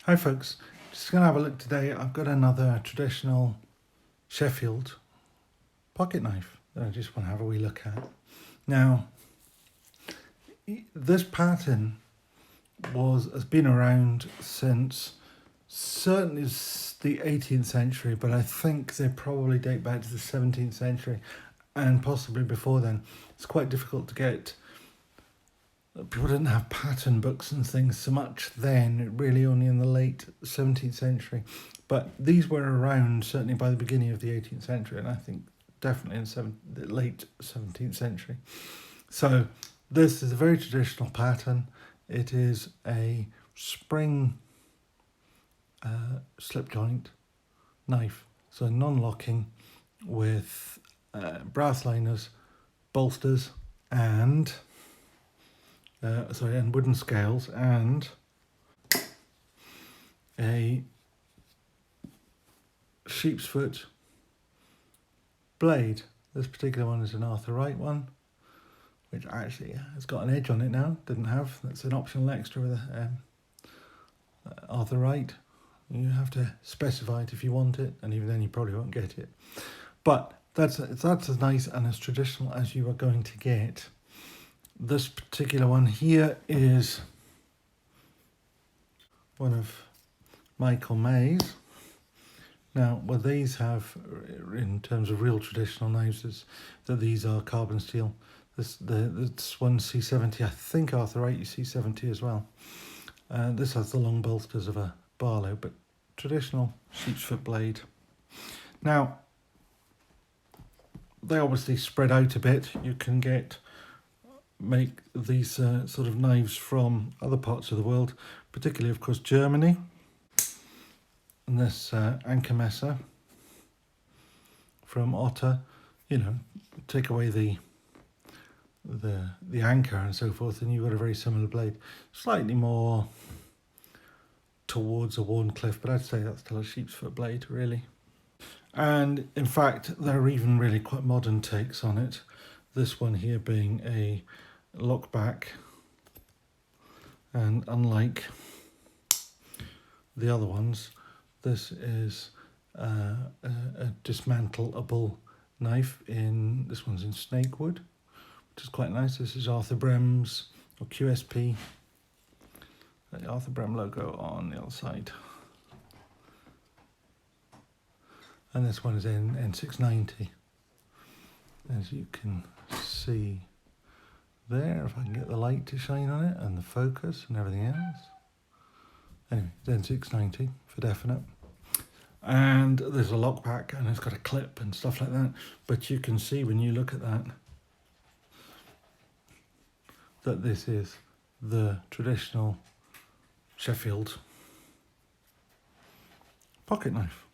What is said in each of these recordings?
Hi folks, just going to have a look today. I've got another traditional Sheffield pocket knife that I just want to have a wee look at. Now, this pattern has been around since certainly the 18th century, but I think they probably date back to the 17th century and possibly before then. It's quite difficult to get. People didn't have pattern books and things so much then, really only in the late 17th century. But these were around certainly by the beginning of the 18th century, and I think definitely in the late 17th century. So this is a very traditional pattern. It is a spring slip joint knife, so non-locking with brass liners, bolsters, and wooden scales, and a sheep's foot blade. This particular one is an Arthur Wright one, which actually has got an edge on it now. Didn't have. That's an optional extra with a Arthur Wright. You have to specify it if you want it, and even then you probably won't get it. But that's as nice and as traditional as you are going to get. This particular one here is one of Michael May's. Now, what these have in terms of real traditional knives is that these are carbon steel. This one C70, I think Arthur Wright C70 as well. This has the long bolsters of a Barlow, but traditional sheep's foot blade. Now, they obviously spread out a bit. You can make these sort of knives from other parts of the world, particularly of course Germany. And this Ankermesser from Otter, take away the anchor and so forth, and you've got a very similar blade, slightly more towards a Warncliffe, but I'd say that's still a sheep's foot blade really. And in fact there are even really quite modern takes on it. This one here being a lock back, and unlike the other ones, this is a dismantleable knife. This one's in snakewood, which is quite nice. This is Arthur Brem's or QSP, the Arthur Brem logo on the other side. And this one is in N690, as you can see there, if I can get the light to shine on it and the focus and everything else. Anyway, it's N690 for definite. And there's a lock back and it's got a clip and stuff like that. But you can see when you look at that this is the traditional Sheffield pocket knife.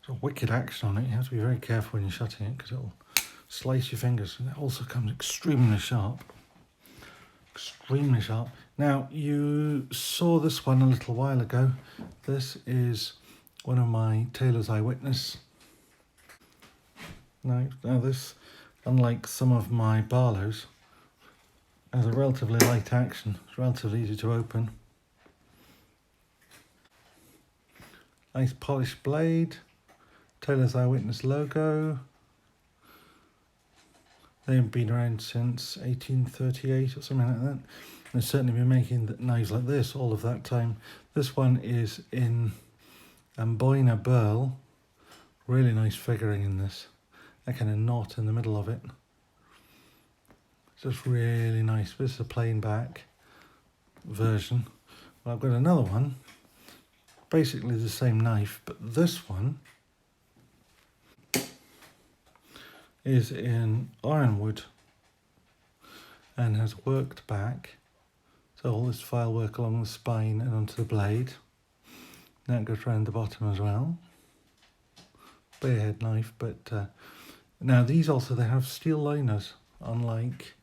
There's a wicked action on it. You have to be very careful when you're shutting it because it'll slice your fingers, and it also comes extremely sharp. Extremely sharp. Now, you saw this one a little while ago. This is one of my Taylor's Eyewitness knives. Now this, unlike some of my Barlows, has a relatively light action. It's relatively easy to open. Nice polished blade. Taylor's Eyewitness logo. They've been around since 1838 or something like that. They've certainly been making knives like this all of that time. This one is in Amboina burl. Really nice figuring in this. That kind of knot in the middle of it. It's just really nice. This is a plain back version. Well, I've got another one. Basically the same knife, but this one is in ironwood and has worked back. So all this file work along the spine and onto the blade. Now it goes around the bottom as well. Barehead knife, but now these also, they have steel liners, unlike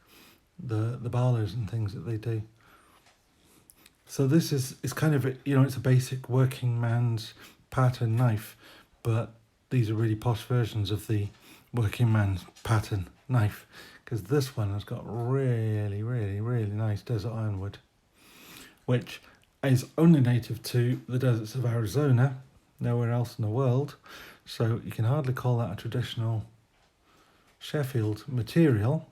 the Barlows and things that they do. So this is kind of, it's a basic working man's pattern knife, but these are really posh versions of the working man's pattern knife, because this one has got really, really, really nice desert ironwood, which is only native to the deserts of Arizona, nowhere else in the world. So you can hardly call that a traditional Sheffield material,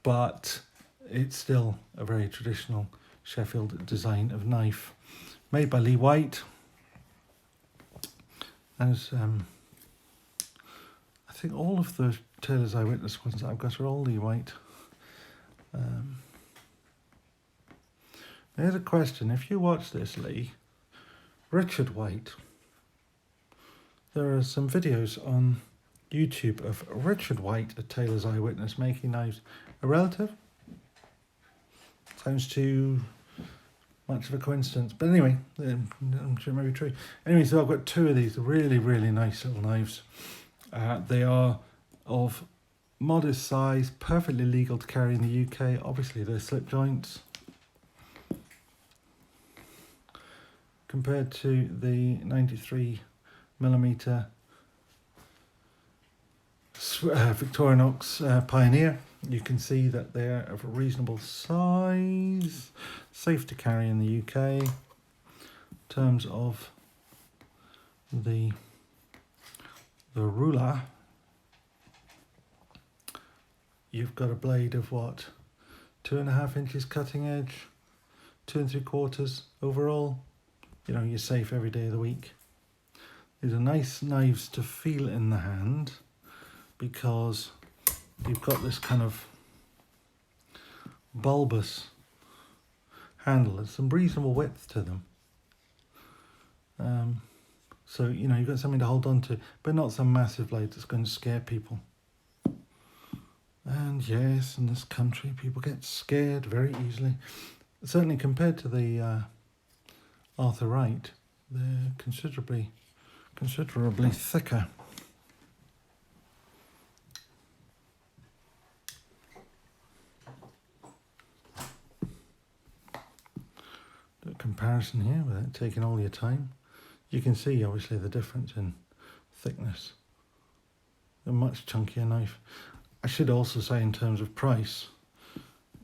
but it's still a very traditional Sheffield design of knife, made by Lee White. As I think all of the Taylor's Eyewitness ones that I've got are all Lee White. Here's a question: if you watch this, Lee, Richard White, there are some videos on YouTube of Richard White at Taylor's Eyewitness making knives. A relative? Sounds too much of a coincidence. But anyway, I'm sure it may be true. Anyway, so I've got two of these really, really nice little knives. They are of modest size, perfectly legal to carry in the UK. Obviously, they're slip joints. Compared to the 93mm Victorinox Pioneer, you can see that they're of a reasonable size, safe to carry in the UK. In terms of the ruler, you've got a blade of what, 2.5 inches cutting edge, 2 3/4 overall. You know, you're safe every day of the week. These are nice knives to feel in the hand because you've got this kind of bulbous handle. There's some reasonable width to them. So, you know, you've got something to hold on to, but not some massive blade that's going to scare people. And yes, in this country, people get scared very easily. Certainly compared to the Arthur Wright, they're considerably thicker. Do a comparison here without taking all your time. You can see obviously the difference in thickness. A much chunkier knife. I should also say in terms of price,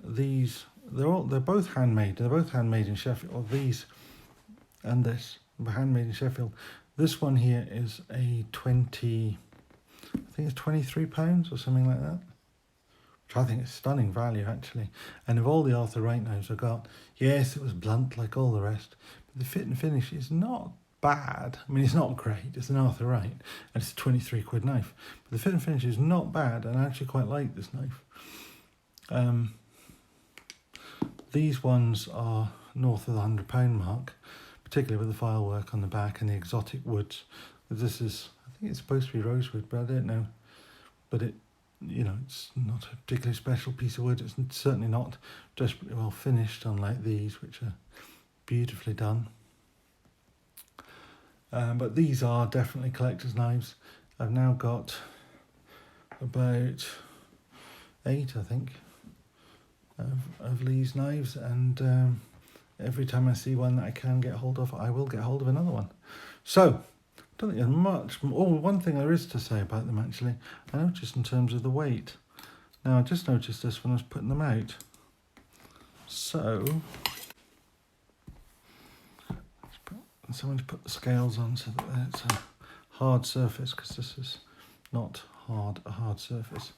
they're both handmade. They're both handmade in Sheffield. Well, these and this were handmade in Sheffield. This one here is I think it's £23 or something like that, which I think is stunning value actually. And of all the Arthur Wright knives I got, yes, it was blunt like all the rest, but the fit and finish is not bad. I mean, it's not great. It's an Arthur Wright and it's a 23 quid knife, but the fit and finish is not bad, and I actually quite like this knife. These ones are north of the £100 mark, particularly with the file work on the back and the exotic woods. This is, I think it's supposed to be rosewood, but I don't know. But it, you know, it's not a particularly special piece of wood. It's certainly not desperately well finished, unlike these, which are beautifully done. But these are definitely collector's knives. I've now got about 8, I think, of Lee's knives, and every time I see one that I can get hold of, I will get hold of another one. So, I don't think there's much. Oh, one thing there is to say about them actually, I noticed in terms of the weight. Now, I just noticed this when I was putting them out. So, someone's put the scales on so that it's a hard surface, because this is not a hard surface.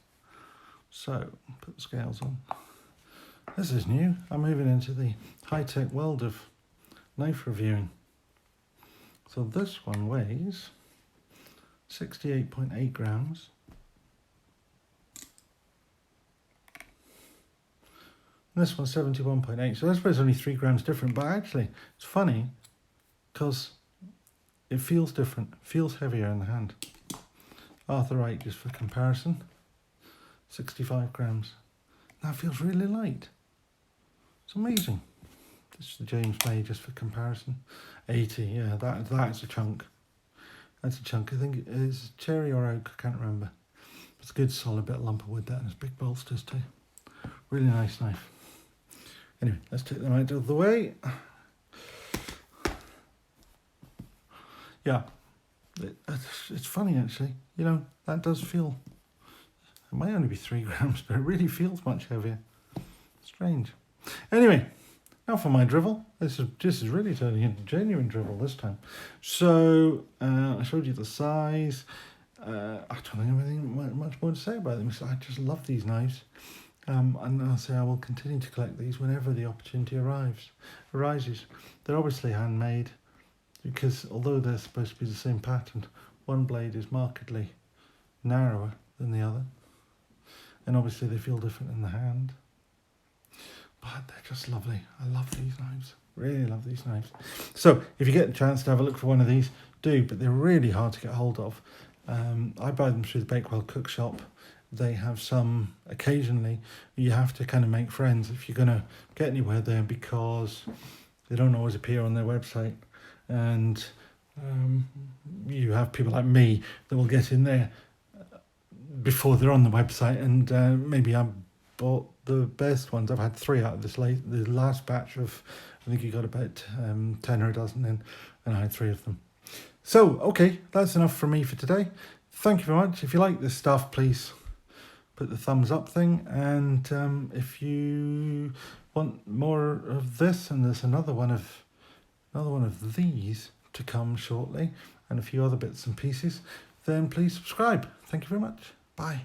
So, put the scales on. This is new. I'm moving into the high-tech world of knife reviewing. So this one weighs 68.8 grams. This one's 71.8, so I suppose only 3 grams different, but actually it's funny because it feels different, feels heavier in the hand. Arthur Wright, just for comparison, 65 grams. That feels really light. It's amazing. This is the James May, just for comparison. 80, yeah, that's a chunk. That's a chunk. I think it is cherry or oak, I can't remember. It's a good solid bit of lump of wood, that, and it's big bolsters too. Really nice knife. Anyway, let's take them out of the way. Yeah, it's funny actually. You know, that does feel, it might only be 3 grams, but it really feels much heavier. Strange. Anyway, Now for my drivel. This is really turning into genuine drivel this time. So I showed you the size. I don't think I have anything much more to say about them. I just love these knives. And I'll say I will continue to collect these whenever the opportunity arises. They're obviously handmade because although they're supposed to be the same pattern, one blade is markedly narrower than the other. And obviously they feel different in the hand. But they're just lovely. I love these knives. Really love these knives. So if you get a chance to have a look for one of these, do. But they're really hard to get hold of. I buy them through the Bakewell Cookshop. They have some occasionally. You have to kind of make friends if you're going to get anywhere there because they don't always appear on their website. And you have people like me that will get in there before they're on the website. And maybe I bought the best ones. I've had 3 out of the last batch of, I think you got about 10 or a dozen in, and I had 3 of them. So, okay, that's enough from me for today. Thank you very much. If you like this stuff, please put the thumbs up thing. And if you want more of this, and there's another one of these to come shortly, and a few other bits and pieces, then please subscribe. Thank you very much. Bye.